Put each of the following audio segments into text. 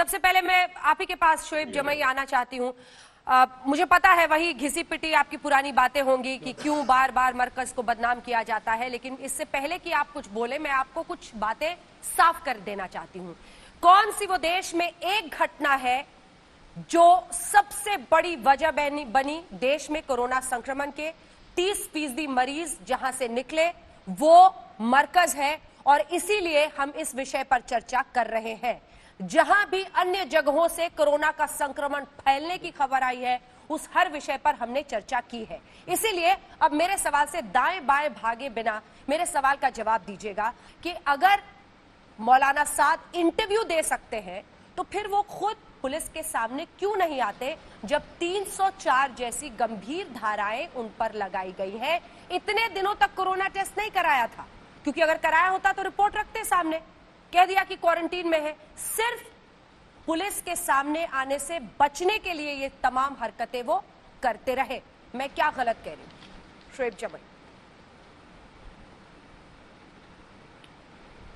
सबसे पहले मैं आप ही के पास शोएब जमई आना चाहती हूँ। मुझे पता है वही घिसी पिटी आपकी पुरानी बातें होंगी कि क्यों बार बार मरकज को बदनाम किया जाता है, लेकिन इससे पहले कि आप कुछ बोले मैं आपको कुछ बातें साफ कर देना चाहती हूँ। कौन सी वो देश में एक घटना है जो सबसे बड़ी वजह बनी देश में कोरोना संक्रमण के 30% मरीज जहां से निकले, वो मरकज है। और इसीलिए हम इस विषय पर चर्चा कर रहे हैं। जहां भी अन्य जगहों से कोरोना का संक्रमण फैलने की खबर आई है, उस हर विषय पर हमने चर्चा की है। इसीलिए अब मेरे सवाल से दाएं बाएं भागे बिना मेरे सवाल का जवाब दीजिएगा कि अगर मौलाना साद इंटरव्यू दे सकते हैं तो फिर वो खुद पुलिस के सामने क्यों नहीं आते जब 304 जैसी गंभीर धाराएं उन पर लगाई गई है। इतने दिनों तक कोरोना टेस्ट नहीं कराया था, क्योंकि अगर कराया होता तो रिपोर्ट रखते सामने, कह दिया कि क्वारंटीन में है। सिर्फ पुलिस के सामने आने से बचने के लिए ये तमाम हरकतें वो करते रहे। मैं क्या गलत कह रही हूं शोएब जमई?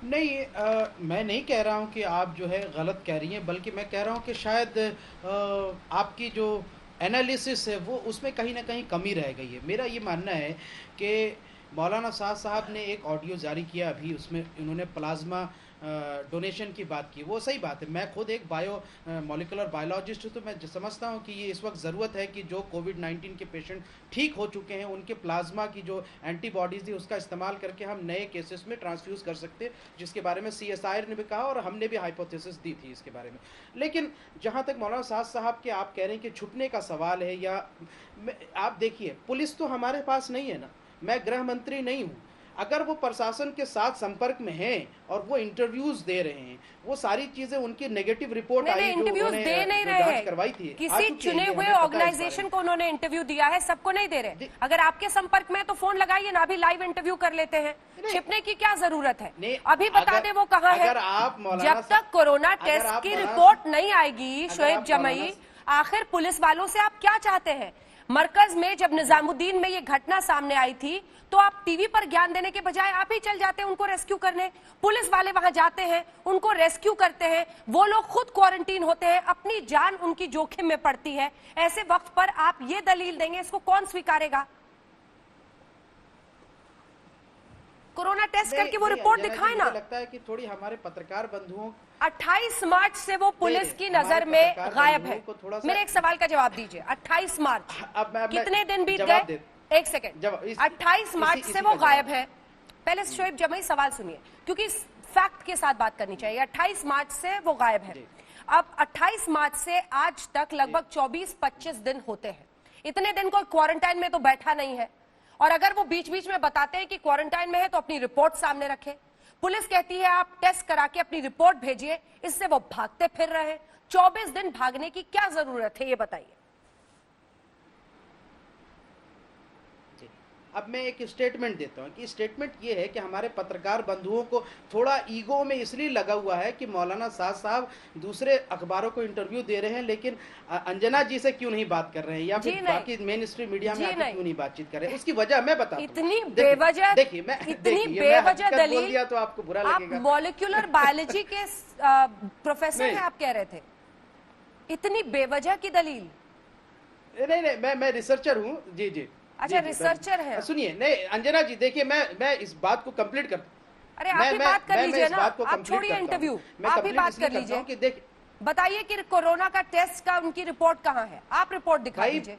नहीं, मैं नहीं कह रहा हूं कि आप जो है गलत कह रही हैं, बल्कि मैं कह रहा हूं कि शायद आपकी जो एनालिसिस है वो उसमें कहीं ना कहीं कमी रह गई है। मेरा ये मानना है कि मौलाना साद साहब ने एक ऑडियो जारी किया अभी, उसमें इन्होंने प्लाज्मा डोनेशन की बात की। वो सही बात है, मैं खुद एक मॉलिक्यूलर बायोलॉजिस्ट हूँ, तो मैं समझता हूँ कि ये इस वक्त ज़रूरत है कि जो कोविड-19 के पेशेंट ठीक हो चुके हैं उनके प्लाज्मा की जो एंटीबॉडीज़ थी उसका इस्तेमाल करके हम नए केसेस में ट्रांसफ्यूज़ कर सकते हैं, जिसके बारे में CSIR ने भी कहा और हमने भी हाइपोथेसिस दी थी इसके बारे में। लेकिन जहाँ तक मौलाना साद साहब के आप कह रहे हैं कि छुपने का सवाल है, या आप देखिए पुलिस तो हमारे पास नहीं है ना, मैं गृह मंत्री नहीं हूँ। अगर वो प्रशासन के साथ संपर्क में हैं और वो इंटरव्यूज दे रहे हैं, वो सारी चीजें उनकी नेगेटिव रिपोर्ट आई जो उन्होंने जांच करवाई थी, किसी चुने हुए ऑर्गेनाइजेशन को उन्होंने इंटरव्यू दिया है, सबको नहीं दे रहे। अगर आपके संपर्क में है तो फोन लगाइए ना, अभी लाइव इंटरव्यू कर लेते हैं। छिपने की क्या जरूरत है? अभी बता दे वो कहाँ है। जब तक कोरोना टेस्ट की रिपोर्ट नहीं आएगी शोएब जमई, आखिर पुलिस वालों से आप क्या चाहते हैं? मरकज में जब निजामुद्दीन में ये घटना सामने आई थी तो आप टीवी पर ज्ञान देने के बजाय आप ही चल जाते हैं उनको रेस्क्यू करने। पुलिस वाले वहां जाते हैं, उनको रेस्क्यू करते हैं, वो लोग खुद क्वारंटीन होते हैं, अपनी जान उनकी जोखिम में पड़ती है। ऐसे वक्त पर आप ये दलील देंगे, इसको कौन स्वीकारेगा? कोरोना टेस्ट करके वो रिपोर्ट दिखाए ना। लगता है कि थोड़ी हमारे पत्रकार बंधुओं 28 मार्च से वो पुलिस की नजर में गायब है। मेरे एक सवाल का जवाब दीजिए। 28 मार्च कितने दिन बीत गए? एक सेकंड। 28 मार्च से वो गायब है। पहले शोएब जमई सवाल सुनिए, क्योंकि फैक्ट के साथ बात करनी चाहिए। 28 मार्च से वो गायब है। अब 28 मार्च से आज तक लगभग 24-25 दिन होते हैं। इतने दिन कोई क्वारंटाइन में तो बैठा नहीं है, और अगर वो बीच बीच में बताते हैं कि क्वारंटाइन में है तो अपनी रिपोर्ट सामने रखे। पुलिस कहती है आप टेस्ट करा के अपनी रिपोर्ट भेजिए, इससे वो भागते फिर रहे हैं। 24 दिन भागने की क्या जरूरत है, ये बताइए। अब मैं एक स्टेटमेंट देता हूं कि स्टेटमेंट ये है कि हमारे पत्रकार बंधुओं को थोड़ा ईगो में इसलिए लगा हुआ है कि मौलाना साद साहब दूसरे अखबारों को इंटरव्यू दे रहे हैं, लेकिन अंजना जी से क्यों नहीं बात कर रहे हैं, या फिर बाकी मेन स्ट्रीम मीडिया में आके क्यों नहीं बातचीत कर रहे हैं। उसकी वजह मैं बताता हूं। इतनी बेवजह, देखिए मैं बेवजह दलील बोल दिया तो आपको बुरा लगेगा। आप मॉलिक्यूलर बायोलॉजी के प्रोफेसर हैं, आप कह रहे थे इतनी बेवजह की दलील? नहीं, मैं रिसर्चर हूँ। जी जी, अच्छा, रिसर्चर है। सुनिए, नहीं अंजना जी, देखिए मैं इस बात को कंप्लीट करता हूं। अरे आप ही बात कर लीजिए ना, आप छोड़िए इंटरव्यू, आप ही बात कर लीजिए। बताइए कि कोरोना का टेस्ट का उनकी रिपोर्ट कहाँ है, आप रिपोर्ट दिखा दीजिए।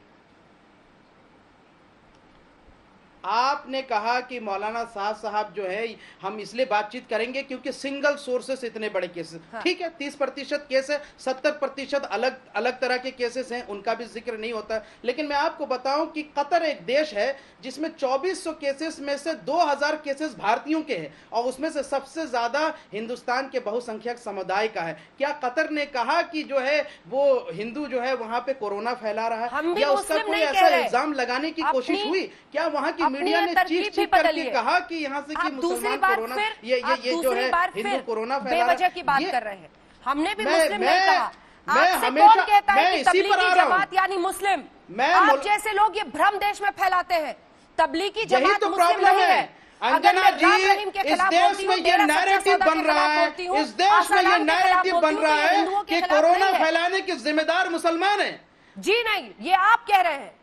आपने कहा कि मौलाना साद साहब जो है हम इसलिए बातचीत करेंगे क्योंकि सिंगल सोर्सेस इतने बड़े केसेस। हाँ। ठीक है, 30% केस है, 70% अलग अलग तरह के केसेस हैं, उनका भी जिक्र नहीं होता। लेकिन मैं आपको बताऊं कि कतर एक देश है जिसमें 2400 केसेस में से 2000 केसेस भारतीयों के हैं, और उसमें से सबसे ज्यादा हिंदुस्तान के बहुसंख्यक समुदाय का है। क्या कतर ने कहा कि जो है वो हिंदू जो है वहां पे कोरोना फैला रहा है, या उसका कोई ऐसा इल्जाम लगाने की कोशिश हुई? क्या वहां की मीडिया ने चीख करके कहा कि यहाँ से कि मुसलमान कोरोना, ये जो है हिंदू कोरोना फैला रहा है? बेवजह की बात कर रहे हैं। हमने भी मुस्लिम नहीं कहा। आपसे कौन कहता है कि तबलीगी जमात यानी मुस्लिम? आप जैसे लोग ये भ्रम देश में फैलाते हैं। तबलीगी जमात मुस्लिम नहीं है। अगर अंजना मैं राम जी, रहीम के इस खिलाफ देश बोलती में हूँ, ये डेरा सच्चा नैरेटिव सौदा बन के रहा खिलाफ है, बोलती हूँ, इस देश में ये आसाराम के खिलाफ नैरेटिव बोलती बन हूँ, रहा तो ये है हिंदुओं के कि खिलाफ कोरोना नहीं है। फैलाने के जिम्मेदार मुसलमान हैं। जी नहीं, ये आप कह रहे हैं।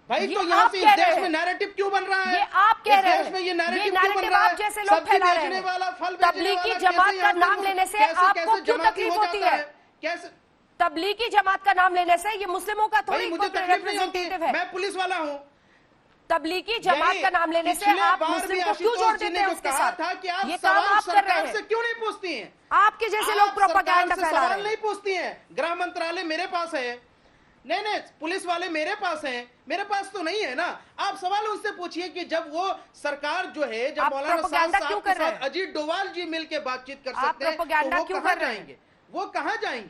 भाई ये तो यहाँ आप से इस कह रहे देश हैं। में नैरेटिव क्यों बन रहा है? ये आप कह रहे इस हैं। देश में ये ये नैरेटिव क्यों बन नैरेटिव रहा आप है? जैसे लोग सब्जी फैला रहे बेचने हैं। वाला, फल बेचने तबलीगी वाला जमात कैसे का यहाँ नाम पे लेने से कैसे आपको कैसे क्यों जमाती तकलीफ हो होती जाता है? कैसे? तबलीगी जमात का नाम लेने से ये मुस्लिमों का भाई थोड़ी मुझे तकलीफ नहीं होती, रिप्रेजेंटेटिव है। मैं पुलिस वाला हूँ। तबलीगी जमात का नाम लेने से पिछले आप बार मुस्लिम भी को क्यों जोड़ आशुतोष जी देते ने हैं जो उसके कहा साथ? था कि आप ये काम सवाल आप कर रहे सरकार हैं। से क्यों नहीं पूछती हैं? आपके जैसे लोग आप प्रोपेगेंडा सरकार से फैला रहे सवाल हैं। नहीं पूछती हैं। गृह मंत्रालय मेरे पास है, नहीं पुलिस वाले मेरे पास हैं, मेरे पास तो नहीं है ना। आप सवाल उनसे पूछिए कि जब वो सरकार जो है, जब आप मौलाना प्रोपेगेंडा साहब क्यों के कर रहे साथ हैं? अजीत डोभाल जी मिल के बातचीत कर आप सकते हैं, प्रोपेगेंडा तो वो क्यों कहाँ कर रहे हैं? जाएंगे? वो कहाँ जाएंगे?